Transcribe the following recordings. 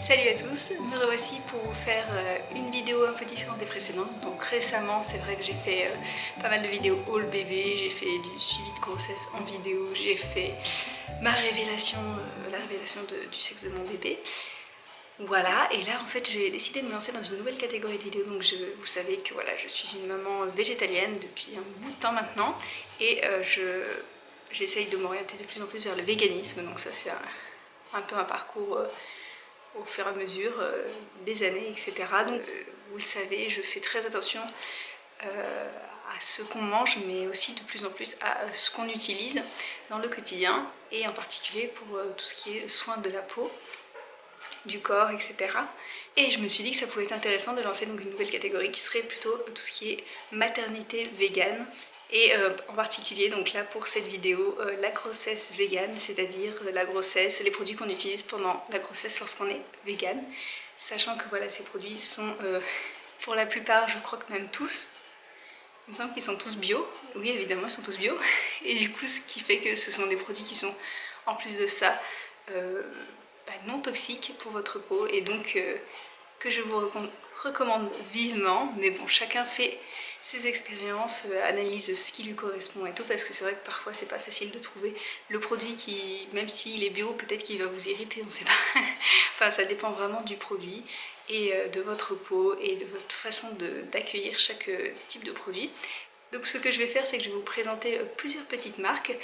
Salut à tous, me revoici pour vous faire une vidéo un peu différente des précédentes. Donc récemment c'est vrai que j'ai fait pas mal de vidéos haul bébé, j'ai fait du suivi de grossesse en vidéo, j'ai fait ma révélation, la révélation du sexe de mon bébé. Voilà, et là en fait j'ai décidé de me lancer dans une nouvelle catégorie de vidéos. Donc vous savez que voilà, je suis une maman végétalienne depuis un bout de temps maintenant et j'essaye de m'orienter de plus en plus vers le véganisme. Donc ça c'est un peu un parcours au fur et à mesure des années, etc. Donc vous le savez, je fais très attention à ce qu'on mange, mais aussi de plus en plus à ce qu'on utilise dans le quotidien, et en particulier pour tout ce qui est soin de la peau, du corps, etc. Et je me suis dit que ça pouvait être intéressant de lancer donc une nouvelle catégorie qui serait plutôt tout ce qui est maternité végane. Et en particulier, donc là pour cette vidéo, la grossesse végane, c'est-à-dire la grossesse, les produits qu'on utilise pendant la grossesse lorsqu'on est végane, sachant que voilà, ces produits sont pour la plupart, je crois que même tous, il me semble qu'ils sont tous bio, oui évidemment ils sont tous bio, et du coup ce qui fait que ce sont des produits qui sont en plus de ça non toxiques pour votre peau, et donc que je vous recommande vivement. Mais bon, chacun fait ses expériences, analyse ce qui lui correspond et tout, parce que c'est vrai que parfois c'est pas facile de trouver le produit qui, même s'il est bio, peut-être qu'il va vous irriter, on sait pas. Enfin ça dépend vraiment du produit et de votre peau et de votre façon d'accueillir chaque type de produit. Donc ce que je vais faire, c'est que je vais vous présenter plusieurs petites marques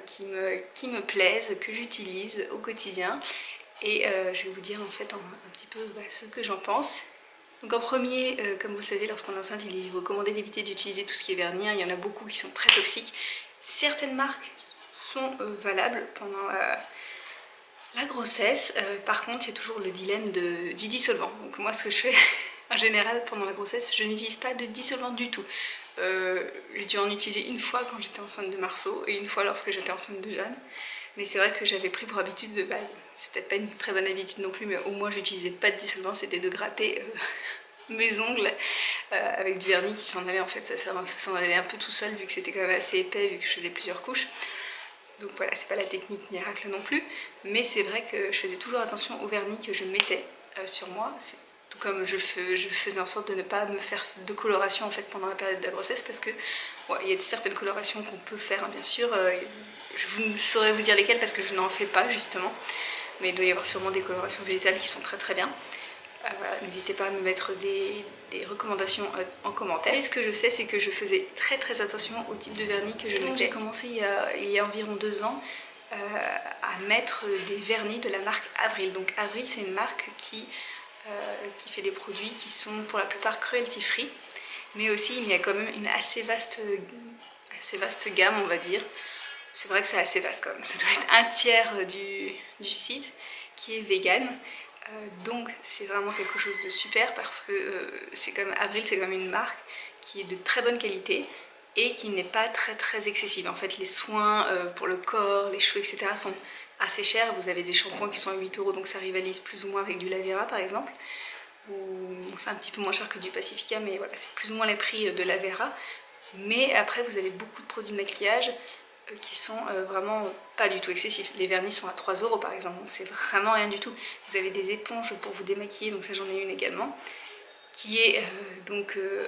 qui me plaisent, que j'utilise au quotidien, et je vais vous dire en fait un petit peu ce que j'en pense. Donc en premier, comme vous le savez, lorsqu'on est enceinte, il est recommandé d'éviter d'utiliser tout ce qui est vernis. Il y en a beaucoup qui sont très toxiques. Certaines marques sont valables pendant la grossesse. Par contre, il y a toujours le dilemme du dissolvant. Donc moi, ce que je fais en général pendant la grossesse, je n'utilise pas de dissolvant du tout. J'ai dû en utiliser une fois quand j'étais enceinte de Marceau et une fois lorsque j'étais enceinte de Jeanne. Mais c'est vrai que j'avais pris pour habitude de... c'est peut-être pas une très bonne habitude non plus, mais au moins j'utilisais pas de dissolvant, c'était de gratter mes ongles avec du vernis qui s'en allait en fait. Ça s'en allait un peu tout seul vu que c'était quand même assez épais, vu que je faisais plusieurs couches. Donc voilà, c'est pas la technique miracle non plus, mais c'est vrai que je faisais toujours attention au vernis que je mettais sur moi. Tout comme je faisais en sorte de ne pas me faire de coloration en fait pendant la période de la grossesse, parce que il y a certaines colorations qu'on peut faire, hein, bien sûr. Je ne saurais vous dire lesquelles parce que je n'en fais pas justement, mais il doit y avoir sûrement des colorations végétales qui sont très très bien. Voilà, n'hésitez pas à me mettre des recommandations en commentaire. Et ce que je sais, c'est que je faisais très très attention au type de vernis que je mettais. J'ai commencé il y a environ 2 ans à mettre des vernis de la marque Avril. Donc Avril, c'est une marque qui fait des produits qui sont pour la plupart cruelty free, mais aussi il y a quand même une assez vaste gamme, on va dire. C'est vrai que c'est assez vaste quand même, ça doit être un tiers du site qui est vegan. Donc c'est vraiment quelque chose de super, parce que Avril, c'est quand même une marque qui est de très bonne qualité et qui n'est pas très excessive. En fait, les soins pour le corps, les cheveux, etc. sont assez chers. Vous avez des shampoings qui sont à 8 €, donc ça rivalise plus ou moins avec du Lavera par exemple. C'est un petit peu moins cher que du Pacifica, mais voilà, c'est plus ou moins les prix de Lavera. Mais après, vous avez beaucoup de produits de maquillage qui sont vraiment pas du tout excessifs. Les vernis sont à 3 € par exemple, donc c'est vraiment rien du tout. Vous avez des éponges pour vous démaquiller, donc ça j'en ai une également, qui est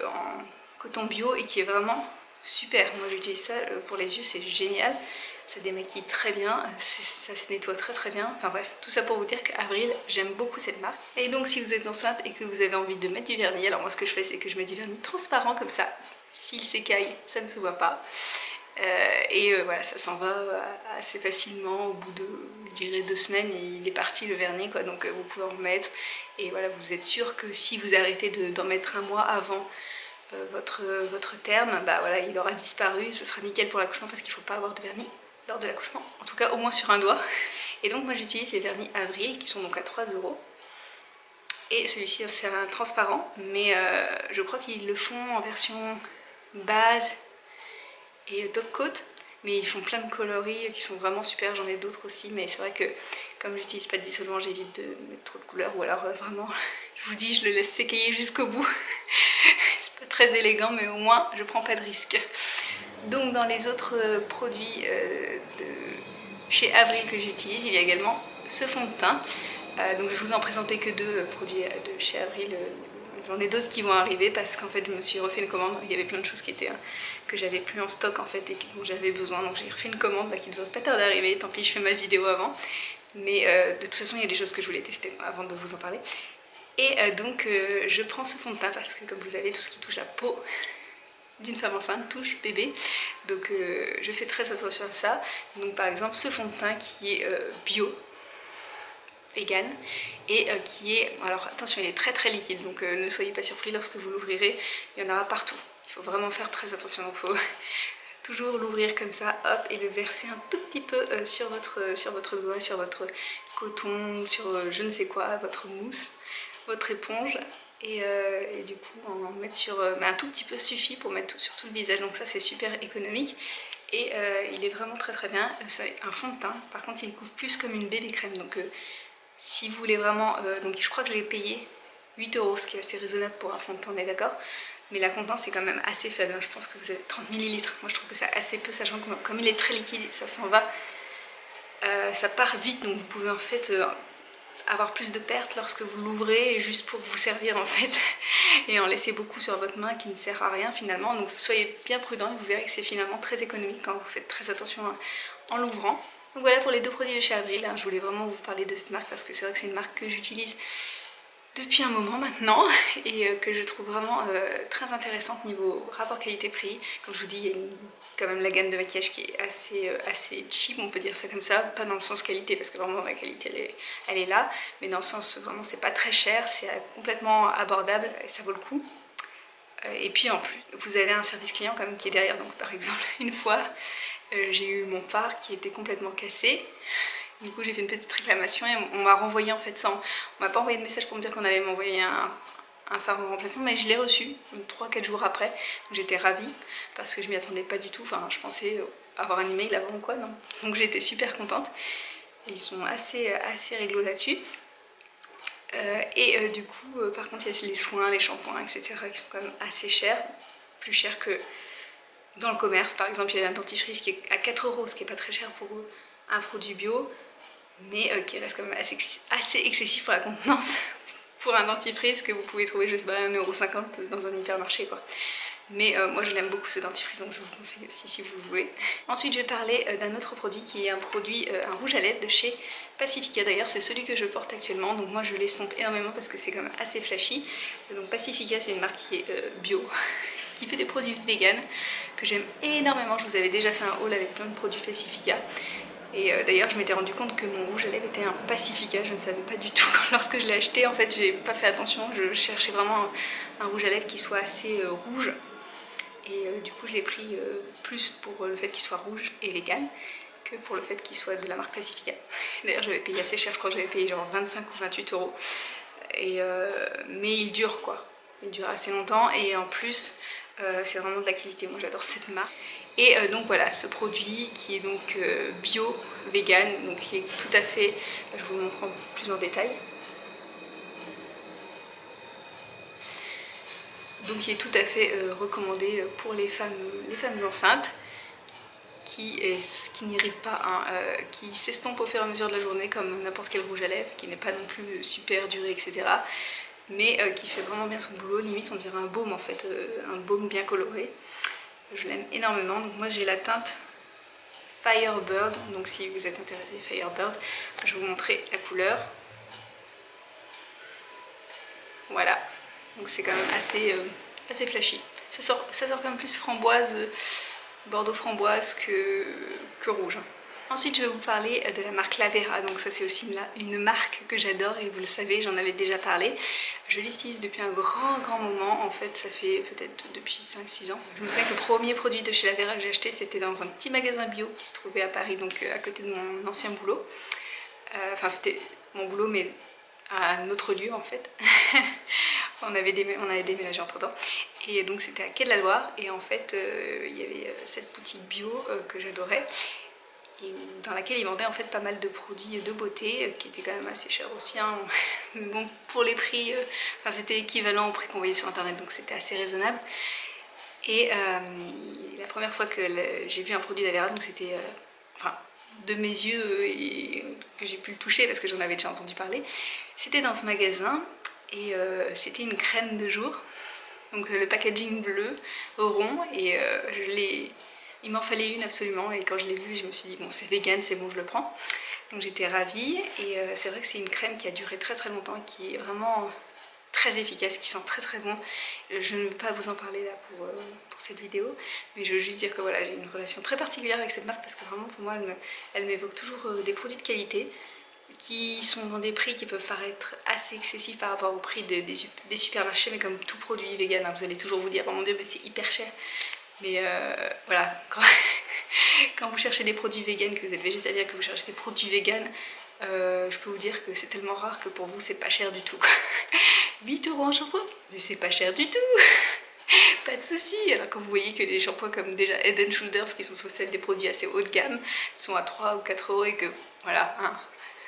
en coton bio et qui est vraiment super. Moi j'utilise ça pour les yeux, c'est génial. Ça démaquille très bien, ça se nettoie très bien. Enfin bref, tout ça pour vous dire qu'Avril, j'aime beaucoup cette marque. Et donc si vous êtes enceinte et que vous avez envie de mettre du vernis, alors moi ce que je fais, c'est que je mets du vernis transparent comme ça. S'il s'écaille, ça ne se voit pas. Voilà, ça s'en va assez facilement. Au bout de, je dirais, 2 semaines, il est parti le vernis, quoi. Donc vous pouvez en remettre, et voilà, vous êtes sûr que si vous arrêtez d'en mettre un mois avant votre terme, voilà, il aura disparu. Ce sera nickel pour l'accouchement, parce qu'il ne faut pas avoir de vernis lors de l'accouchement, en tout cas au moins sur un doigt. Et donc moi j'utilise les vernis Avril qui sont donc à 3 €. Et celui-ci c'est un transparent, mais je crois qu'ils le font en version base et top coat, mais ils font plein de coloris qui sont vraiment super. J'en ai d'autres aussi, mais c'est vrai que comme j'utilise pas de dissolvant, j'évite de mettre trop de couleurs, ou alors vraiment je vous dis, je le laisse s'écailler jusqu'au bout. C'est pas très élégant, mais au moins je prends pas de risque. Donc dans les autres produits de chez Avril que j'utilise, il y a également ce fond de teint Donc je vous en présentais que 2 produits de chez Avril. J'en ai d'autres qui vont arriver parce qu'en fait je me suis refait une commande. Il y avait plein de choses qui étaient que j'avais plus en stock en fait et dont j'avais besoin. Donc j'ai refait une commande là, qui devrait pas tarder d'arriver. Tant pis, je fais ma vidéo avant. Mais de toute façon il y a des choses que je voulais tester avant de vous en parler. Et donc je prends ce fond de teint parce que comme vous savez, tout ce qui touche la peau d'une femme enceinte touche bébé. Donc je fais très attention à ça. Donc par exemple ce fond de teint qui est bio, vegan, et qui est, alors attention, il est très très liquide, donc ne soyez pas surpris lorsque vous l'ouvrirez, il y en aura partout. Il faut vraiment faire très attention, donc il faut toujours l'ouvrir comme ça, hop, et le verser un tout petit peu sur votre doigt, sur votre coton, sur je ne sais quoi, votre mousse, votre éponge, et du coup en mettre sur, mais un tout petit peu suffit pour mettre sur tout le visage, donc ça c'est super économique. Et il est vraiment très très bien. C'est un fond de teint, par contre il couvre plus comme une bébé crème, donc si vous voulez vraiment, donc je crois que je l'ai payé 8 €, ce qui est assez raisonnable pour un fond de teint, on est d'accord. Mais la contenance est quand même assez faible, hein. Je pense que vous avez 30 ml. Moi je trouve que c'est assez peu, sachant que comme il est très liquide, ça s'en va. Ça part vite, donc vous pouvez en fait avoir plus de pertes lorsque vous l'ouvrez juste pour vous servir en fait. Et en laisser beaucoup sur votre main qui ne sert à rien finalement. Donc soyez bien prudents et vous verrez que c'est finalement très économique quand vous faites très attention en l'ouvrant. Donc voilà pour les 2 produits de chez Avril, hein. Je voulais vraiment vous parler de cette marque parce que c'est vrai que c'est une marque que j'utilise depuis un moment maintenant et que je trouve vraiment très intéressante niveau rapport qualité-prix. Comme je vous dis, il y a quand même la gamme de maquillage qui est assez cheap, on peut dire ça comme ça, pas dans le sens qualité parce que vraiment la qualité elle est là, mais dans le sens vraiment c'est pas très cher, c'est complètement abordable et ça vaut le coup. Et puis en plus, vous avez un service client quand même qui est derrière, donc par exemple une fois j'ai eu mon fard qui était complètement cassé. Du coup j'ai fait une petite réclamation et on m'a renvoyé en fait sans... On m'a pas envoyé de message pour me dire qu'on allait m'envoyer un fard en remplacement, mais je l'ai reçu 3-4 jours après. Donc j'étais ravie parce que je m'y attendais pas du tout. Enfin je pensais avoir un email avant ou quoi, non. Donc j'étais super contente. Et ils sont assez réglo là-dessus. Du coup par contre il y a les soins, les shampoings, etc. qui sont quand même assez chers. Plus chers que dans le commerce. Par exemple il y a un dentifrice qui est à 4 €, ce qui est pas très cher pour un produit bio, mais qui reste quand même assez excessif pour la contenance pour un dentifrice que vous pouvez trouver, je sais pas, 1,50 € dans un hypermarché quoi. Mais moi je l'aime beaucoup ce dentifrice, donc je vous le conseille aussi si vous le voulez. Ensuite je vais parler d'un autre produit qui est un rouge à lèvres de chez Pacifica. D'ailleurs c'est celui que je porte actuellement, donc moi je l'estompe énormément parce que c'est quand même assez flashy. Donc Pacifica c'est une marque qui est bio, qui fait des produits vegan, que j'aime énormément. Je vous avais déjà fait un haul avec plein de produits Pacifica. Et d'ailleurs je m'étais rendu compte que mon rouge à lèvres était un Pacifica, je ne savais pas du tout lorsque je l'ai acheté. En fait j'ai pas fait attention, je cherchais vraiment un rouge à lèvres qui soit assez rouge. Et du coup je l'ai pris plus pour le fait qu'il soit rouge et vegan que pour le fait qu'il soit de la marque Pacifica. D'ailleurs j'avais payé assez cher, je crois que j'avais payé genre 25 ou 28 €. Mais il dure quoi, il dure assez longtemps et en plus c'est vraiment de la qualité, moi j'adore cette marque. Et donc voilà, ce produit qui est donc bio, vegan, donc qui est tout à fait, je vous le montre plus en détail. Donc qui est tout à fait recommandé pour les femmes enceintes, qui n'irrite pas, hein, qui s'estompe au fur et à mesure de la journée comme n'importe quel rouge à lèvres, qui n'est pas non plus super duré, etc. Mais qui fait vraiment bien son boulot, limite on dirait un baume en fait, un baume bien coloré. Je l'aime énormément. Donc moi j'ai la teinte Firebird, donc si vous êtes intéressé Firebird, je vais vous montrer la couleur. Voilà, donc c'est quand même assez flashy. Ça sort quand même plus framboise, bordeaux framboise que rouge. Ensuite je vais vous parler de la marque Lavera, donc ça c'est aussi une marque que j'adore et vous le savez, j'en avais déjà parlé. Je l'utilise depuis un grand moment, en fait ça fait peut-être depuis 5-6 ans. Je me souviens que le premier produit de chez Lavera que j'ai acheté c'était dans un petit magasin bio qui se trouvait à Paris, donc à côté de mon ancien boulot. Enfin c'était mon boulot mais à un autre lieu en fait. on avait déménagé entre temps. Et donc c'était à Quai de la Loire et en fait il y avait cette boutique bio que j'adorais. Et dans laquelle ils vendaient en fait pas mal de produits de beauté qui étaient quand même assez chers aussi, hein. Bon, pour les prix, enfin, c'était équivalent au prix qu'on voyait sur internet, donc c'était assez raisonnable. Et la première fois que j'ai vu un produit Lavera, donc c'était enfin de mes yeux et que j'ai pu le toucher parce que j'en avais déjà entendu parler. C'était dans ce magasin et c'était une crème de jour. Donc le packaging bleu, rond, et il m'en fallait une absolument, et quand je l'ai vue, je me suis dit bon, c'est vegan, c'est bon, je le prends. Donc j'étais ravie, et c'est vrai que c'est une crème qui a duré très très longtemps et qui est vraiment très efficace, qui sent très très bon. Je ne veux pas vous en parler là pour cette vidéo, mais je veux juste dire que voilà, j'ai une relation très particulière avec cette marque parce que vraiment pour moi elle m'évoque toujours des produits de qualité qui sont dans des prix qui peuvent paraître assez excessifs par rapport au prix des supermarchés, mais comme tout produit vegan, hein, vous allez toujours vous dire oh mon dieu mais c'est hyper cher. Mais voilà, quand vous cherchez des produits vegan, que vous êtes végétalien, que vous cherchez des produits vegan, je peux vous dire que c'est tellement rare que pour vous c'est pas cher du tout. 8 € un shampoing, mais c'est pas cher du tout. Pas de souci. Alors quand vous voyez que les shampoings comme déjà Head & Shoulders, qui sont censés être des produits assez haut de gamme, sont à 3 ou 4 € et que voilà, hein,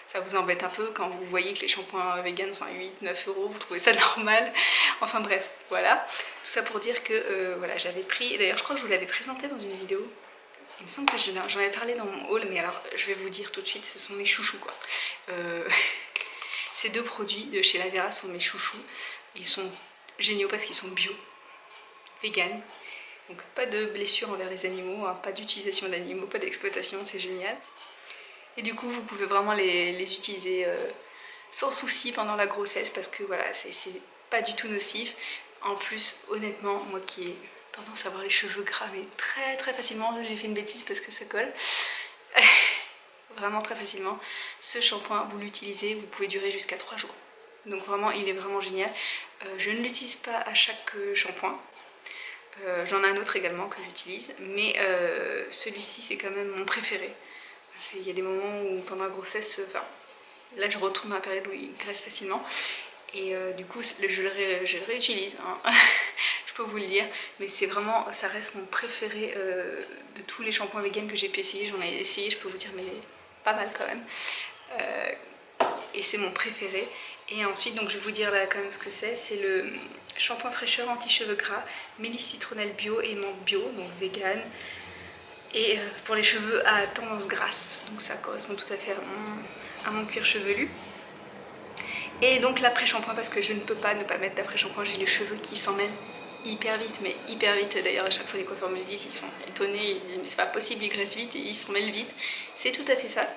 ça vous embête un peu quand vous voyez que les shampoings vegan sont à 8, 9 €, vous trouvez ça normal. Enfin bref, voilà. Tout ça pour dire que voilà, j'avais pris, et d'ailleurs je crois que je vous l'avais présenté dans une vidéo. Il me semble que j'en avais parlé dans mon haul, mais alors je vais vous dire tout de suite, ce sont mes chouchous quoi. Ces deux produits de chez La Vera sont mes chouchous. Ils sont géniaux parce qu'ils sont bio, vegan. Donc pas de blessures envers les animaux, hein, pas d'utilisation d'animaux, pas d'exploitation, c'est génial. Et du coup vous pouvez vraiment les utiliser sans souci pendant la grossesse parce que voilà, c'est pas du tout nocif. En plus honnêtement, moi qui ai tendance à avoir les cheveux gras mais très très facilement, j'ai fait une bêtise parce que ça colle. Vraiment très facilement, ce shampoing vous l'utilisez, vous pouvez durer jusqu'à 3 jours. Donc vraiment il est vraiment génial. Je ne l'utilise pas à chaque shampoing. J'en ai un autre également que j'utilise, mais celui-ci c'est quand même mon préféré. Il y a des moments où pendant la grossesse, enfin, là je retourne dans la période où il graisse facilement et du coup je le réutilise, hein. Je peux vous le dire, mais c'est vraiment, ça reste mon préféré de tous les shampoings vegan que j'ai pu essayer. J'en ai essayé, je peux vous dire, mais pas mal quand même. Et c'est mon préféré. Et ensuite, donc je vais vous dire là quand même ce que c'est le shampoing fraîcheur anti-cheveux gras, mélisse citronnelle bio et menthe bio, donc vegan. Et pour les cheveux à tendance grasse, donc ça correspond tout à fait à mon cuir chevelu. Et donc l'après-shampoing, parce que je ne peux pas ne pas mettre d'après-shampoing, j'ai les cheveux qui s'en mêlent hyper vite, mais hyper vite. D'ailleurs à chaque fois les coiffeurs me le disent, ils sont étonnés, ils disent mais c'est pas possible, ils graissent vite et ils s'en mêlent vite. C'est tout à fait ça.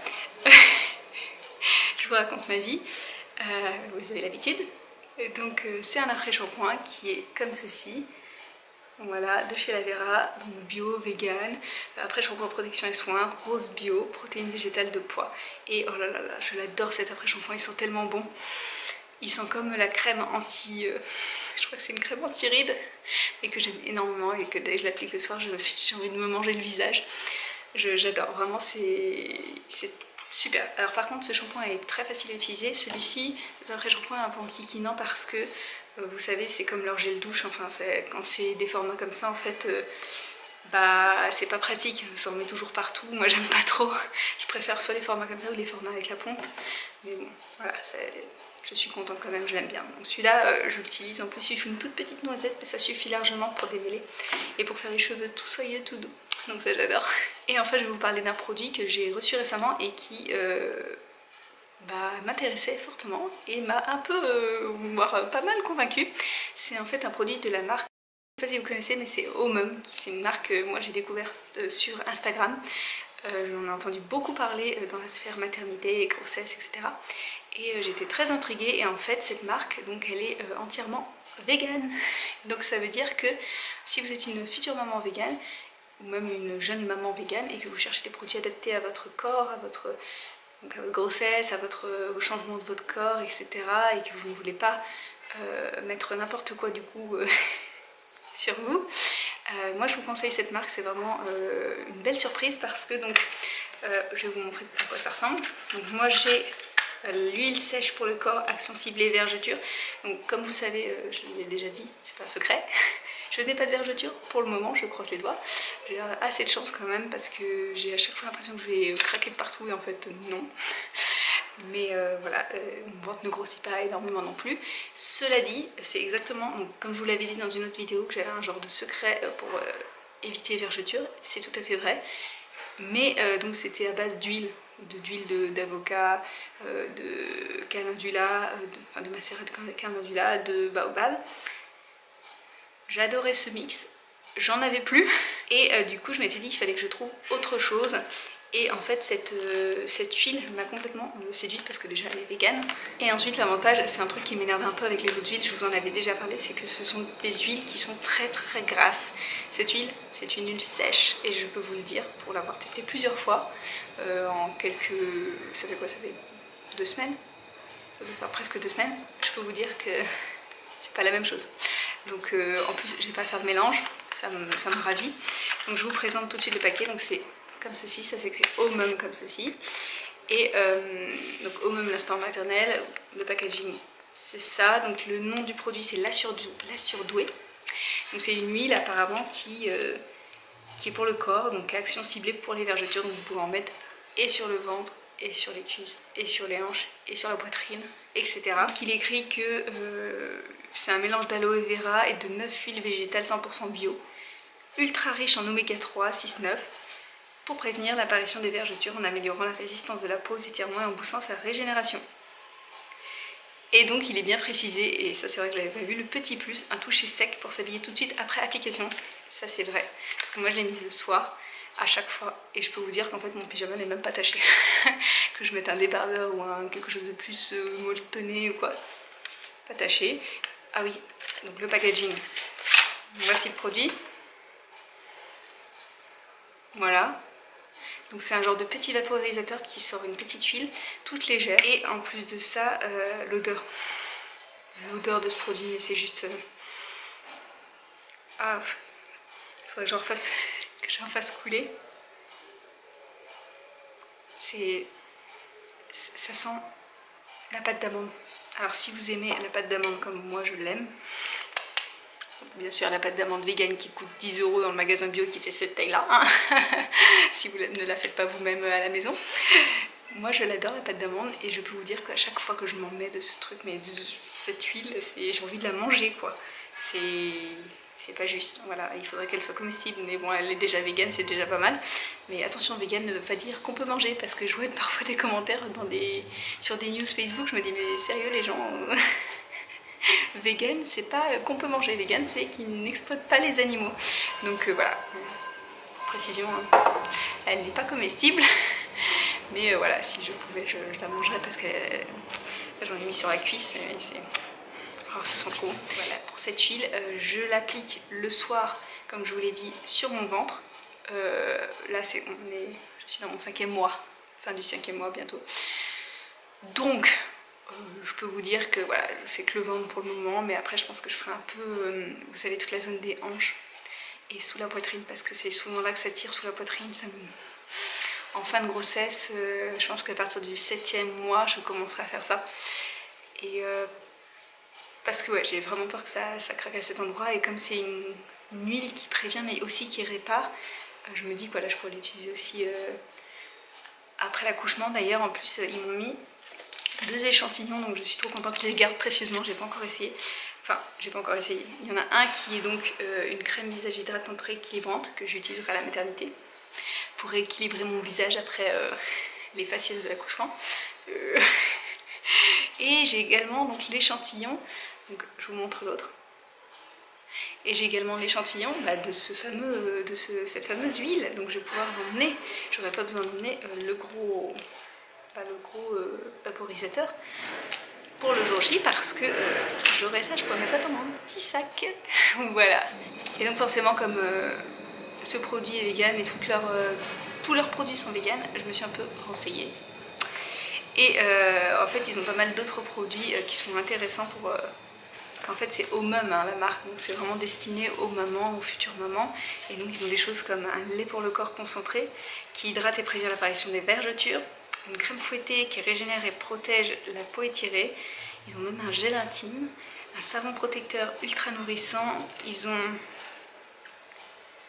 Je vous raconte ma vie, vous avez l'habitude. Donc c'est un après-shampoing qui est comme ceci. Voilà, de chez La Vera, donc bio, vegan, après shampoing protection et soins, rose bio, protéines végétales de pois. Et oh là là là, je l'adore cet après shampoing, ils sont tellement bons. Ils sont comme la crème anti, je crois que c'est une crème anti-rides, mais que j'aime énormément et que dès que je l'applique le soir, j'ai envie de me manger le visage. J'adore, vraiment c'est super. Alors par contre ce shampoing est très facile à utiliser, celui-ci c'est un après-shampoing un peu enquiquinant parce que vous savez c'est comme leur gel douche, enfin quand c'est des formats comme ça en fait bah c'est pas pratique, ça en met toujours partout, moi j'aime pas trop, je préfère soit les formats comme ça ou les formats avec la pompe, mais bon voilà, je suis contente quand même, je l'aime bien. Donc celui-là je l'utilise, en plus il fait une toute petite noisette mais ça suffit largement pour démêler et pour faire les cheveux tout soyeux, tout doux, donc ça j'adore. Et enfin je vais vous parler d'un produit que j'ai reçu récemment et qui m'intéressait fortement et m'a un peu, voire pas mal convaincue. C'est en fait un produit de la marque, je ne sais pas si vous connaissez, mais c'est Omum, c'est une marque que moi j'ai découverte sur Instagram. J'en ai entendu beaucoup parler dans la sphère maternité, grossesse, etc. Et j'étais très intriguée et en fait cette marque, donc elle est entièrement végane. Donc ça veut dire que si vous êtes une future maman végane, ou même une jeune maman végane et que vous cherchez des produits adaptés à votre corps, à votre grossesse, au changement de votre corps, etc. et que vous ne voulez pas mettre n'importe quoi du coup sur vous, moi je vous conseille cette marque, c'est vraiment une belle surprise parce que donc je vais vous montrer à quoi ça ressemble. Donc moi j'ai l'huile sèche pour le corps, action ciblée, vergeture. Donc comme vous savez, je l'ai déjà dit, c'est pas un secret. Je n'ai pas de vergeture pour le moment, je croise les doigts. J'ai assez de chance quand même parce que j'ai à chaque fois l'impression que je vais craquer de partout et en fait non. Mais voilà, mon ventre ne grossit pas énormément non plus. Cela dit, c'est exactement, donc, comme je vous l'avais dit dans une autre vidéo, que j'avais un genre de secret pour éviter les vergetures, c'est tout à fait vrai. mais donc c'était à base d'huile d'avocat, de calendula, de macérat de calendula, de baobab. J'adorais ce mix, j'en avais plus et du coup je m'étais dit qu'il fallait que je trouve autre chose. Et en fait cette huile m'a complètement séduite parce que déjà elle est végane. Et ensuite l'avantage, c'est un truc qui m'énervait un peu avec les autres huiles, je vous en avais déjà parlé, c'est que ce sont des huiles qui sont très grasses. Cette huile, c'est une huile sèche et je peux vous le dire pour l'avoir testée plusieurs fois en quelques... ça fait quoi? Ça fait 2 semaines? Ça doit faire presque 2 semaines. Je peux vous dire que c'est pas la même chose. Donc en plus j'ai pas à faire de mélange, ça me ravit. Donc je vous présente tout de suite le paquet, donc c'est comme ceci, ça s'écrit Omum comme ceci. Et donc Omum l'instant maternel, le packaging c'est ça. Donc le nom du produit c'est la surdouée. Donc c'est une huile apparemment qui est pour le corps, donc action ciblée pour les vergetures. Donc vous pouvez en mettre et sur le ventre, et sur les cuisses, et sur les hanches, et sur la poitrine, etc. Donc il écrit que c'est un mélange d'aloe vera et de 9 huiles végétales 100% bio, ultra riche en oméga 3, 6, 9, pour prévenir l'apparition des vergetures en améliorant la résistance de la peau, aux étirements et en boostant sa régénération. Et donc il est bien précisé, et ça c'est vrai que je l'avais pas vu, le petit plus, un toucher sec pour s'habiller tout de suite après application. Ça c'est vrai, parce que moi je l'ai mise le soir, à chaque fois, et je peux vous dire qu'en fait mon pyjama n'est même pas taché. Que je mette un débardeur ou quelque chose de plus molletonné ou quoi, pas taché. Ah oui, donc le packaging, voici le produit. Voilà. Donc c'est un genre de petit vaporisateur qui sort une petite huile toute légère. Et en plus de ça, l'odeur de ce produit, mais c'est juste... Ah, il faudrait que j'en fasse couler. Ça sent la pâte d'amande. Alors si vous aimez la pâte d'amande comme moi je l'aime, bien sûr la pâte d'amande vegan qui coûte 10 € dans le magasin bio qui fait cette taille là, hein. Si vous ne la faites pas vous-même à la maison. Moi je l'adore la pâte d'amande et je peux vous dire qu'à chaque fois que je m'en mets de ce truc, mais de cette huile, j'ai envie de la manger quoi. C'est pas juste, voilà, il faudrait qu'elle soit comestible, mais bon elle est déjà végane, c'est déjà pas mal. Mais attention, vegan ne veut pas dire qu'on peut manger, parce que je vois parfois des commentaires sur des news Facebook, je me dis mais sérieux les gens, vegan c'est pas qu'on peut manger, vegan c'est qu'ils n'exploitent pas les animaux. Donc voilà, pour précision, hein, elle n'est pas comestible, mais voilà, si je pouvais je la mangerais parce que j'en ai mis sur la cuisse, et c'est... Oh, ça sent trop. Voilà, pour cette huile, je l'applique le soir, comme je vous l'ai dit, sur mon ventre. Là, je suis dans mon 5e mois, fin du 5e mois bientôt. Donc, je peux vous dire que voilà, je fais que le ventre pour le moment, mais après, je pense que je ferai un peu, vous savez, toute la zone des hanches et sous la poitrine, parce que c'est souvent là que ça tire sous la poitrine. En fin de grossesse, je pense qu'à partir du 7e mois, je commencerai à faire ça. Et parce que ouais, j'ai vraiment peur que ça craque à cet endroit, et comme c'est une huile qui prévient mais aussi qui répare, je me dis que voilà, je pourrais l'utiliser aussi après l'accouchement. D'ailleurs en plus ils m'ont mis 2 échantillons, donc je suis trop contente, je les garde précieusement, j'ai pas encore essayé. Enfin, j'ai pas encore essayé. Il y en a un qui est donc une crème visage hydratante rééquilibrante que j'utiliserai à la maternité pour rééquilibrer mon visage après les faciès de l'accouchement. Et j'ai également donc l'échantillon. Donc je vous montre l'autre. Et j'ai également l'échantillon de cette fameuse huile. Donc je vais pouvoir l'emmener. J'aurais pas besoin d'emmener le gros vaporisateur pour le jour J, parce que j'aurais ça, je pourrais mettre ça dans mon petit sac. Voilà. Et donc forcément, comme ce produit est vegan et tous leurs produits sont vegan, je me suis un peu renseignée. Et en fait ils ont pas mal d'autres produits qui sont intéressants pour... En fait c'est Omum hein, la marque, donc c'est vraiment destiné aux mamans, aux futures mamans. Et donc ils ont des choses comme un lait pour le corps concentré qui hydrate et prévient l'apparition des vergetures, une crème fouettée qui régénère et protège la peau étirée. Ils ont même un gel intime, un savon protecteur ultra nourrissant. Ils ont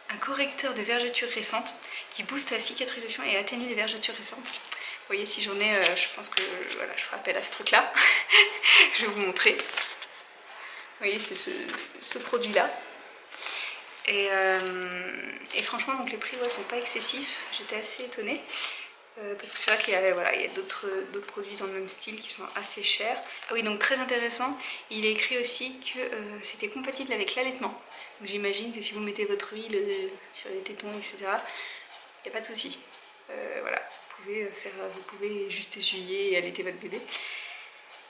un correcteur de vergetures récentes qui booste la cicatrisation et atténue les vergetures récentes. Vous voyez, si j'en ai, je pense que voilà, je ferai appel à ce truc là. Je vais vous montrer. Vous voyez, c'est ce produit là. Et franchement, donc les prix sont pas excessifs, j'étais assez étonnée. Parce que c'est vrai qu'il y a, voilà, il y a d'autres produits dans le même style qui sont assez chers. Ah oui, donc très intéressant, il est écrit aussi que c'était compatible avec l'allaitement. Donc j'imagine que si vous mettez votre huile sur les tétons, etc., il n'y a pas de souci. Voilà, vous pouvez juste essuyer et allaiter votre bébé.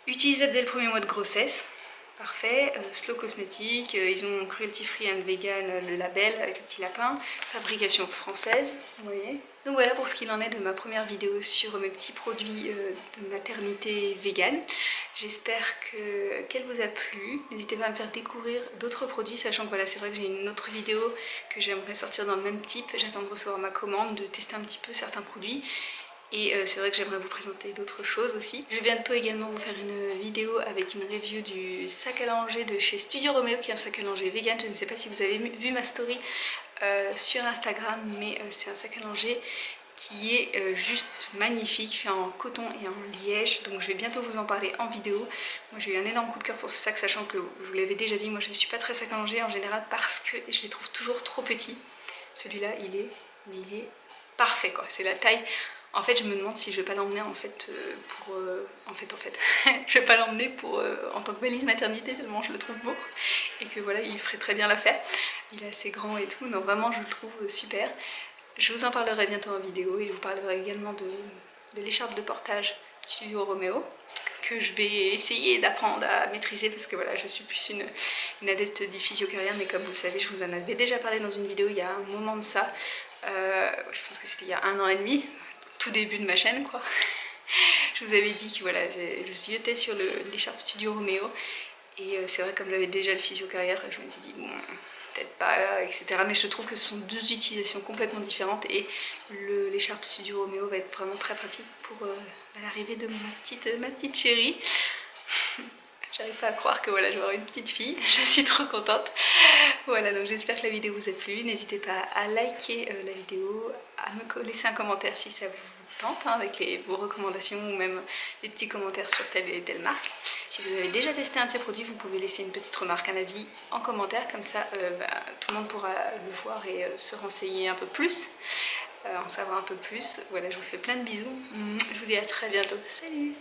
Utilisable dès le premier mois de grossesse. Parfait, Slow Cosmétique, ils ont cruelty free and vegan le label avec le petit lapin, fabrication française, vous voyez. Donc voilà pour ce qu'il en est de ma première vidéo sur mes petits produits de maternité vegan. J'espère qu'elle vous a plu. N'hésitez pas à me faire découvrir d'autres produits, sachant que voilà, c'est vrai que j'ai une autre vidéo que j'aimerais sortir dans le même type. J'attends de recevoir ma commande, de tester un petit peu certains produits. Et c'est vrai que j'aimerais vous présenter d'autres choses aussi. Je vais bientôt également vous faire une vidéo avec une review du sac à langer de chez Studio Romeo, qui est un sac à langer vegan. Je ne sais pas si vous avez vu ma story sur Instagram, mais c'est un sac à langer qui est juste magnifique, fait en coton et en liège. Donc je vais bientôt vous en parler en vidéo. Moi j'ai eu un énorme coup de cœur pour ce sac, sachant que je vous l'avais déjà dit, moi je ne suis pas très sac à langer en général parce que je les trouve toujours trop petits. Celui-là il est parfait quoi, c'est la taille. En fait, je me demande si je vais pas l'emmener en fait je vais pas l'emmener pour en tant que valise maternité tellement je le trouve beau et que voilà, il ferait très bien l'affaire. Il est assez grand et tout, donc vraiment je le trouve super. Je vous en parlerai bientôt en vidéo et je vous parlerai également de l'écharpe de portage Studio Romeo que je vais essayer d'apprendre à maîtriser parce que voilà, je suis plus une adepte du physio-carrière, mais comme vous le savez, je vous en avais déjà parlé dans une vidéo il y a un moment de ça. Je pense que c'était il y a 1 an et demi, tout début de ma chaîne quoi. Je vous avais dit que voilà, je ziotais sur l'écharpe Studio Romeo et c'est vrai, comme j'avais déjà le physio-carrière, je m'étais dit bon, peut-être pas, etc. Mais je trouve que ce sont deux utilisations complètement différentes et l'écharpe Studio Romeo va être vraiment très pratique pour l'arrivée de ma petite chérie. J'arrive pas à croire que voilà, je vais avoir une petite fille, je suis trop contente. Voilà, donc j'espère que la vidéo vous a plu. N'hésitez pas à liker la vidéo, à me laisser un commentaire si ça vous tente, avec vos recommandations ou même des petits commentaires sur telle et telle marque. Si vous avez déjà testé un de ces produits, vous pouvez laisser une petite remarque, un avis en commentaire, comme ça tout le monde pourra le voir et se renseigner un peu plus, en savoir un peu plus. Voilà, je vous fais plein de bisous, je vous dis à très bientôt, salut!